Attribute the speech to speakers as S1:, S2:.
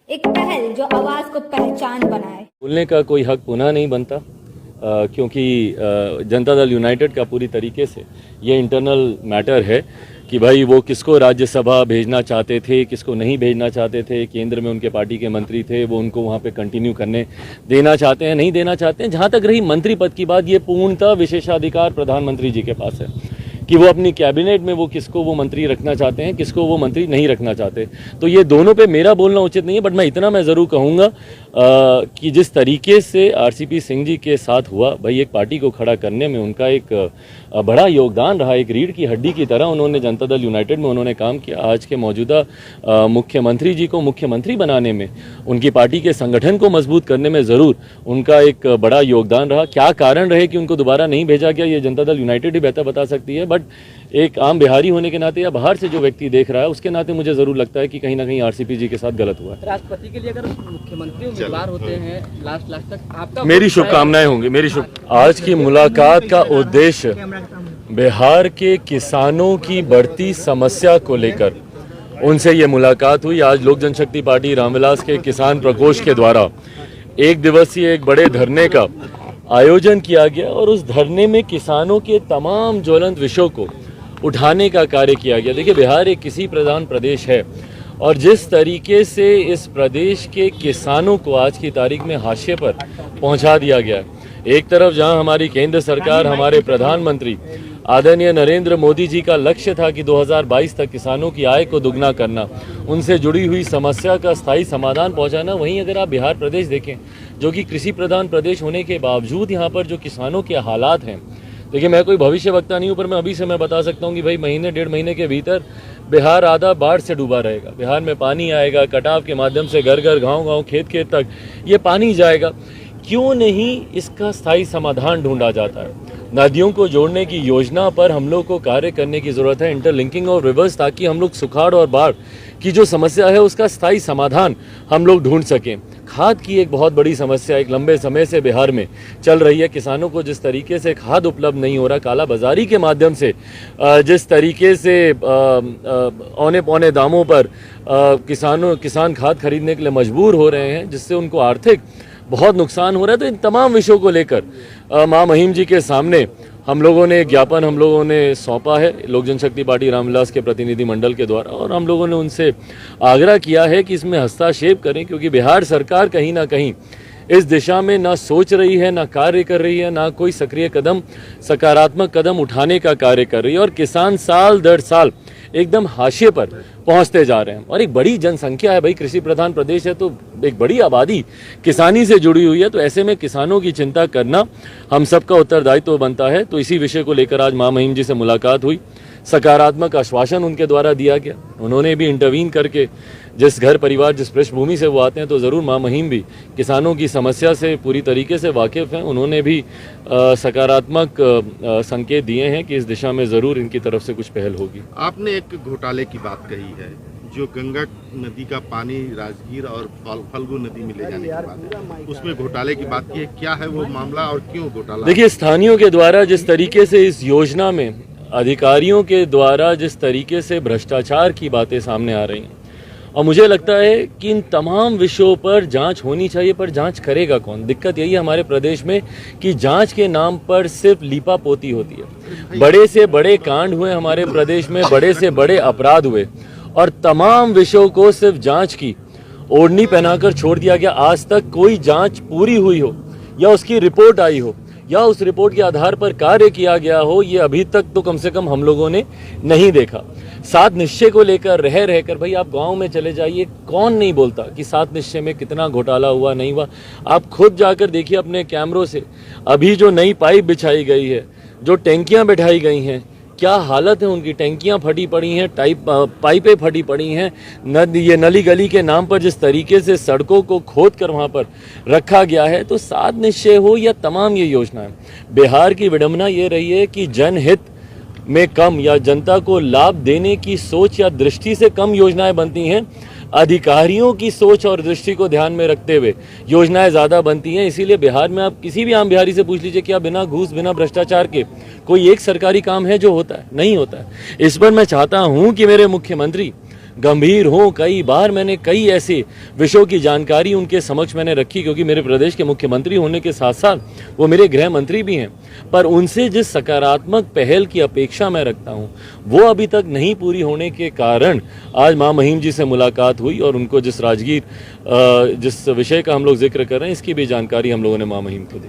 S1: एक पहल जो आवाज को पहचान बनाए।
S2: बोलने का कोई हक पुनः नहीं बनता क्योंकि जनता दल यूनाइटेड का पूरी तरीके से ये इंटरनल मैटर है कि भाई वो किसको राज्यसभा भेजना चाहते थे, किसको नहीं भेजना चाहते थे। केंद्र में उनके पार्टी के मंत्री थे, वो उनको वहाँ पे कंटिन्यू करने देना चाहते हैं, नहीं देना चाहते हैं। जहाँ तक रही मंत्री पद की बात, ये पूर्णतः विशेषाधिकार प्रधानमंत्री जी के पास है कि वो अपनी कैबिनेट में वो किसको वो मंत्री रखना चाहते हैं, किसको वो मंत्री नहीं रखना चाहते। तो ये दोनों पे मेरा बोलना उचित नहीं है, बट मैं इतना मैं ज़रूर कहूँगा कि जिस तरीके से आरसीपी सिंह जी के साथ हुआ, भाई एक पार्टी को खड़ा करने में उनका एक बड़ा योगदान रहा। एक रीढ़ की हड्डी की तरह उन्होंने जनता दल यूनाइटेड में उन्होंने काम किया। आज के मौजूदा मुख्यमंत्री जी को मुख्यमंत्री बनाने में, उनकी पार्टी के संगठन को मजबूत करने में ज़रूर उनका एक बड़ा योगदान रहा। क्या कारण रहे कि उनको दोबारा नहीं भेजा गया, ये जनता दल यूनाइटेड ही बेहतर बता सकती है। बट एक आम बिहारी होने के नाते या बाहर से जो व्यक्ति देख रहा है, उसके नाते मुझे ज़रूर लगता है कि कहीं ना कहीं आरसीपी जी के साथ गलत हुआ है।
S3: राष्ट्रपति के लिए अगर मुख्यमंत्री उम्मीदवार होते हैं लास्ट तक आपका
S2: मेरी शुभकामनाएं होंगी। आज की मुलाकात का उद्देश्य बिहार के किसानों की बढ़ती समस्या को लेकर उनसे ये मुलाकात हुई। आज लोक जनशक्ति पार्टी रामविलास के किसान प्रकोष्ठ के द्वारा एक दिवसीय एक बड़े धरने का आयोजन किया गया और उस धरने में किसानों के तमाम ज्वलंत विषयों को उठाने का कार्य किया गया। देखिए, बिहार एक कृषि प्रधान प्रदेश है और जिस तरीके से इस प्रदेश के किसानों को आज की तारीख में हाशिए पर पहुंचा दिया गया है। एक तरफ जहां हमारी केंद्र सरकार, हमारे प्रधानमंत्री आदरणीय नरेंद्र मोदी जी का लक्ष्य था कि 2022 तक किसानों की आय को दुगना करना, उनसे जुड़ी हुई समस्या का स्थायी समाधान पहुंचाना, वहीं अगर आप बिहार प्रदेश देखें जो कि कृषि प्रधान प्रदेश होने के बावजूद यहाँ पर जो किसानों के हालात हैं, देखिए मैं कोई भविष्य वक्ता नहीं हूँ, पर मैं अभी से मैं बता सकता हूँ कि भाई महीने डेढ़ महीने के भीतर बिहार आधा बाढ़ से डूबा रहेगा। बिहार में पानी आएगा, कटाव के माध्यम से घर घर, गाँव गाँव, खेत खेत तक ये पानी जाएगा। क्यों नहीं इसका स्थायी समाधान ढूंढा जाता है? नदियों को जोड़ने की योजना पर हम लोग को कार्य करने की ज़रूरत है, इंटरलिंकिंग और रिवर्स, ताकि हम लोग सुखाड़ और बाढ़ की जो समस्या है उसका स्थायी समाधान हम लोग ढूंढ सकें। खाद की एक बहुत बड़ी समस्या एक लंबे समय से बिहार में चल रही है। किसानों को जिस तरीके से खाद उपलब्ध नहीं हो रहा, काला बाजारी के माध्यम से जिस तरीके से औने पौने दामों पर किसान खाद खरीदने के लिए मजबूर हो रहे हैं, जिससे उनको आर्थिक बहुत नुकसान हो रहा है। तो इन तमाम विषयों को लेकर मां महिम जी के सामने हम लोगों ने एक ज्ञापन हम लोगों ने सौंपा है लोक जनशक्ति पार्टी रामविलास के प्रतिनिधि मंडल के द्वारा, और हम लोगों ने उनसे आग्रह किया है कि इसमें हस्तक्षेप करें, क्योंकि बिहार सरकार कहीं ना कहीं इस दिशा में ना सोच रही है, ना कार्य कर रही है, ना कोई सक्रिय कदम, सकारात्मक कदम उठाने का कार्य कर रही है। और किसान साल दर साल एकदम हाशिए पर पहुंचते जा रहे हैं और एक बड़ी जनसंख्या है। भाई कृषि प्रधान प्रदेश है तो एक बड़ी आबादी किसानी से जुड़ी हुई है, तो ऐसे में किसानों की चिंता करना हम सबका उत्तरदायित्व बनता है। तो इसी विषय को लेकर आज मां महिम जी से मुलाकात हुई, सकारात्मक आश्वासन उनके द्वारा दिया गया। उन्होंने भी इंटरवीन करके जिस घर परिवार, जिस पृष्ठभूमि से वो आते हैं, तो ज़रूर मां महिम भी किसानों की समस्या से पूरी तरीके से वाकिफ़ हैं। उन्होंने भी सकारात्मक संकेत दिए हैं कि इस दिशा में ज़रूर इनकी तरफ से कुछ पहल होगी।
S4: आपने एक घोटाले की बात कही है, जो गंगा नदी का पानी राजगीर और फल्गु नदी में ले जाने की बात है, उसमें घोटाले की बात की है। क्या है वो मामला और क्यों घोटाला?
S2: देखिए, स्थानीयों के द्वारा जिस तरीके से इस योजना में अधिकारियों के द्वारा जिस तरीके से भ्रष्टाचार की बातें सामने आ रही हैं, और मुझे लगता है कि इन तमाम विषयों पर जांच होनी चाहिए, पर जांच करेगा कौन? दिक्कत यही है हमारे प्रदेश में कि जांच के नाम पर सिर्फ लीपापोती होती है। बड़े से बड़े कांड हुए हमारे प्रदेश में, बड़े से बड़े अपराध हुए, और तमाम विषयों को सिर्फ जांच की ओढ़नी पहनाकर छोड़ दिया गया। आज तक कोई जांच पूरी हुई हो या उसकी रिपोर्ट आई हो या उस रिपोर्ट के आधार पर कार्य किया गया हो, ये अभी तक तो कम से कम हम लोगों ने नहीं देखा। सात निश्चय को लेकर रहकर भाई आप गांव में चले जाइए, कौन नहीं बोलता कि सात निश्चय में कितना घोटाला हुआ, नहीं हुआ। आप खुद जाकर देखिए अपने कैमरों से, अभी जो नई पाइप बिछाई गई है, जो टैंकियां बैठाई गई हैं, क्या हालत है उनकी। टैंकियां फटी पड़ी हैं, पाइपें फटी पड़ी हैं। ये नली गली के नाम पर जिस तरीके से सड़कों को खोद कर वहाँ पर रखा गया है, तो सात निश्चय हो या तमाम ये योजनाएं, बिहार की विडंबना ये रही है कि जनहित में कम या जनता को लाभ देने की सोच या दृष्टि से कम योजनाएं बनती हैं। अधिकारियों की सोच और दृष्टि को ध्यान में रखते हुए योजनाएं ज़्यादा बनती हैं। इसीलिए बिहार में आप किसी भी आम बिहारी से पूछ लीजिए कि आप बिना घूस, बिना भ्रष्टाचार के कोई एक सरकारी काम है जो होता है? नहीं होता है। इस पर मैं चाहता हूं कि मेरे मुख्यमंत्री गंभीर हों। कई बार मैंने कई ऐसे विषयों की जानकारी उनके समक्ष मैंने रखी, क्योंकि मेरे प्रदेश के मुख्यमंत्री होने के साथ साथ वो मेरे गृह मंत्री भी हैं। पर उनसे जिस सकारात्मक पहल की अपेक्षा मैं रखता हूं, वो अभी तक नहीं पूरी होने के कारण आज मां महिम जी से मुलाकात हुई और उनको जिस राजगीर जिस विषय का हम लोग जिक्र कर रहे हैं, इसकी भी जानकारी हम लोगों ने मां महिम को दी।